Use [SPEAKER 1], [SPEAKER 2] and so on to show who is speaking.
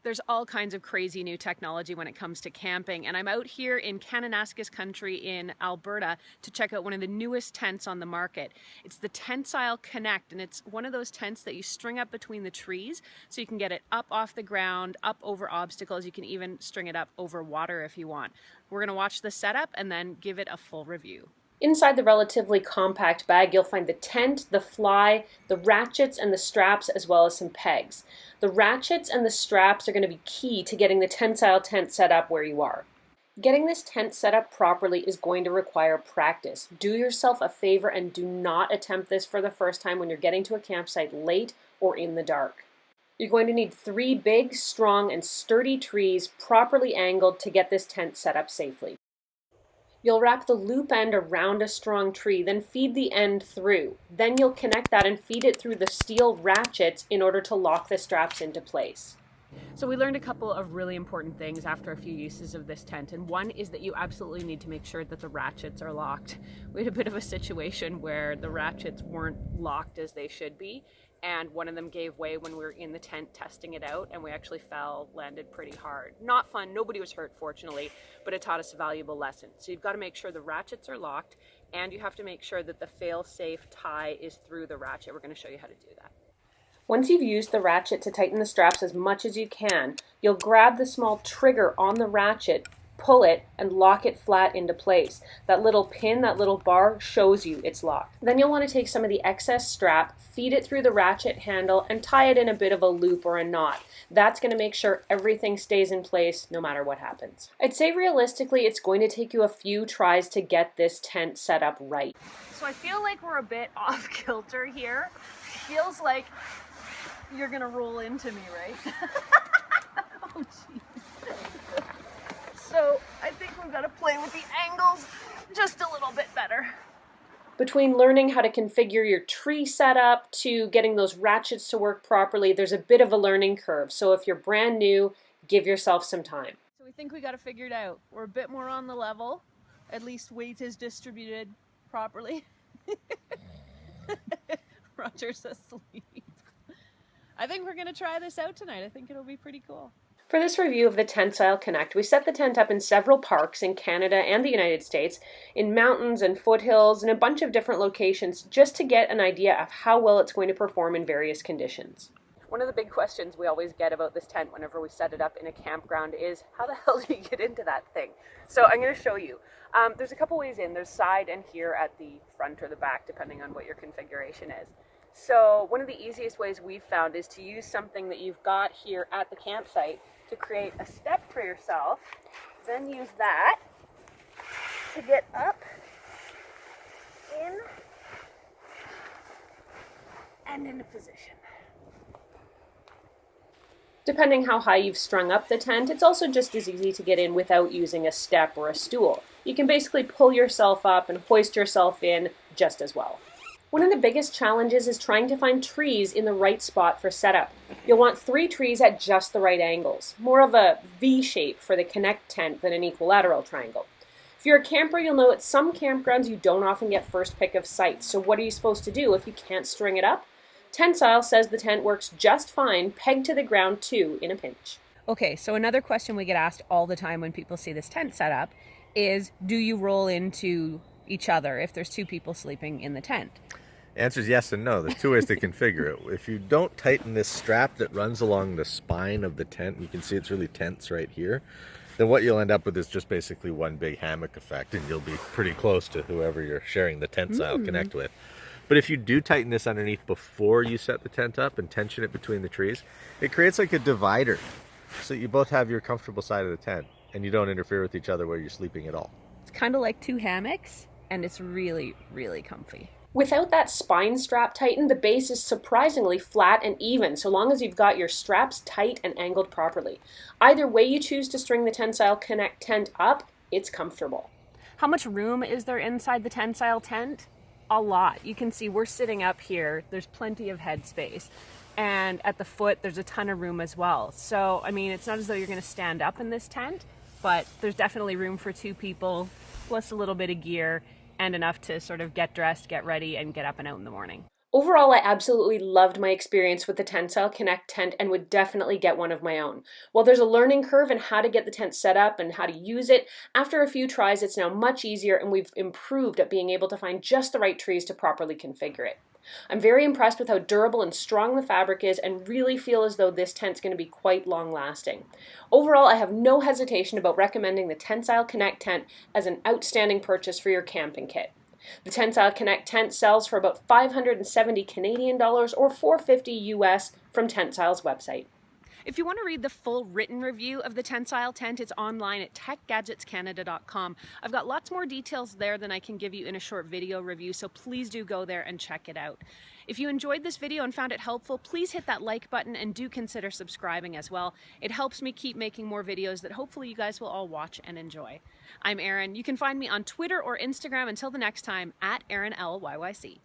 [SPEAKER 1] There's all kinds of crazy new technology when it comes to camping, and I'm out here in Kananaskis country in Alberta to check out one of the newest tents on the market. It's the Tentsile Connect, and it's one of those tents that you string up between the trees so you can get it up off the ground, up over obstacles. You can even string it up over water if you want. We're going to watch the setup and then give it a full review. Inside the relatively compact bag, you'll find the tent, the fly, the ratchets, and the straps, as well as some pegs. The ratchets and the straps are going to be key to getting the Tentsile tent set up where you are. Getting this tent set up properly is going to require practice. Do yourself a favor and do not attempt this for the first time when you're getting to a campsite late or in the dark. You're going to need 3 big, strong, and sturdy trees properly angled to get this tent set up safely. You'll wrap the loop end around a strong tree, then feed the end through. Then you'll connect that and feed it through the steel ratchets in order to lock the straps into place. So we learned a couple of really important things after a few uses of this tent, and one is that you absolutely need to make sure that the ratchets are locked. We had a bit of a situation where the ratchets weren't locked as they should be, and one of them gave way when we were in the tent testing it out, and we actually landed pretty hard. Not fun, nobody was hurt fortunately, but it taught us a valuable lesson. So you've got to make sure the ratchets are locked, and you have to make sure that the fail-safe tie is through the ratchet. We're going to show you how to do that. Once you've used the ratchet to tighten the straps as much as you can, you'll grab the small trigger on the ratchet, pull it, and lock it flat into place. That little pin, that little bar, shows you it's locked. Then you'll want to take some of the excess strap, feed it through the ratchet handle, and tie it in a bit of a loop or a knot. That's going to make sure everything stays in place no matter what happens. I'd say realistically it's going to take you a few tries to get this tent set up right. So I feel like we're a bit off kilter here. Feels like you're going to roll into me, right? Oh, jeez. So I think we've got to play with the angles just a little bit better. Between learning how to configure your tree setup to getting those ratchets to work properly, there's a bit of a learning curve. So if you're brand new, give yourself some time. So we think we got to figure it out. We're a bit more on the level. At least weight is distributed properly. Roger's asleep. I think we're going to try this out tonight. I think it'll be pretty cool. For this review of the Tentsile Connect, we set the tent up in several parks in Canada and the United States, in mountains and foothills, and a bunch of different locations, just to get an idea of how well it's going to perform in various conditions. One of the big questions we always get about this tent whenever we set it up in a campground is, how the hell do you get into that thing? So I'm going to show you. There's a couple ways in. There's side and here at the front or the back, depending on what your configuration is. So one of the easiest ways we've found is to use something that you've got here at the campsite to create a step for yourself, then use that to get up, in, and into position. Depending how high you've strung up the tent, it's also just as easy to get in without using a step or a stool. You can basically pull yourself up and hoist yourself in just as well. One of the biggest challenges is trying to find trees in the right spot for setup. You'll want 3 trees at just the right angles, more of a V shape for the Connect tent than an equilateral triangle. If you're a camper, you'll know at some campgrounds you don't often get first pick of sites, so what are you supposed to do if you can't string it up? Tentsile says the tent works just fine, pegged to the ground too, in a pinch. Okay, so another question we get asked all the time when people see this tent set up is, do you roll into each other if there's 2 people sleeping in the tent?
[SPEAKER 2] The answer is yes and no. There's 2 ways to configure it. If you don't tighten this strap that runs along the spine of the tent, you can see it's really tense right here, then what you'll end up with is just basically one big hammock effect, and you'll be pretty close to whoever you're sharing the Tentsile Connect with. But if you do tighten this underneath before you set the tent up and tension it between the trees, it creates like a divider, so you both have your comfortable side of the tent, and you don't interfere with each other where you're sleeping at all.
[SPEAKER 1] It's kind of like 2 hammocks, and it's really, really comfy.
[SPEAKER 3] Without that spine strap tightened, the base is surprisingly flat and even, so long as you've got your straps tight and angled properly. Either way you choose to string the Tentsile Connect tent up, it's comfortable.
[SPEAKER 1] How much room is there inside the Tentsile tent? A lot. You can see we're sitting up here. There's plenty of headspace. And at the foot, there's a ton of room as well. So, I mean, it's not as though you're going to stand up in this tent, but there's definitely room for 2 people, plus a little bit of gear, and enough to sort of get dressed, get ready, and get up and out in the morning.
[SPEAKER 3] Overall, I absolutely loved my experience with the Tentsile Connect tent and would definitely get one of my own. While there's a learning curve in how to get the tent set up and how to use it, after a few tries it's now much easier and we've improved at being able to find just the right trees to properly configure it. I'm very impressed with how durable and strong the fabric is and really feel as though this tent's going to be quite long lasting. Overall, I have no hesitation about recommending the Tentsile Connect tent as an outstanding purchase for your camping kit. The Tentsile Connect tent sells for about 570 Canadian dollars or $450 US from Tentsile's website.
[SPEAKER 1] If you want to read the full written review of the Tentsile tent, it's online at techgadgetscanada.com. I've got lots more details there than I can give you in a short video review, so please do go there and check it out. If you enjoyed this video and found it helpful, please hit that like button and do consider subscribing as well. It helps me keep making more videos that hopefully you guys will all watch and enjoy. I'm Erin. You can find me on Twitter or Instagram until the next time at ErinLYYC.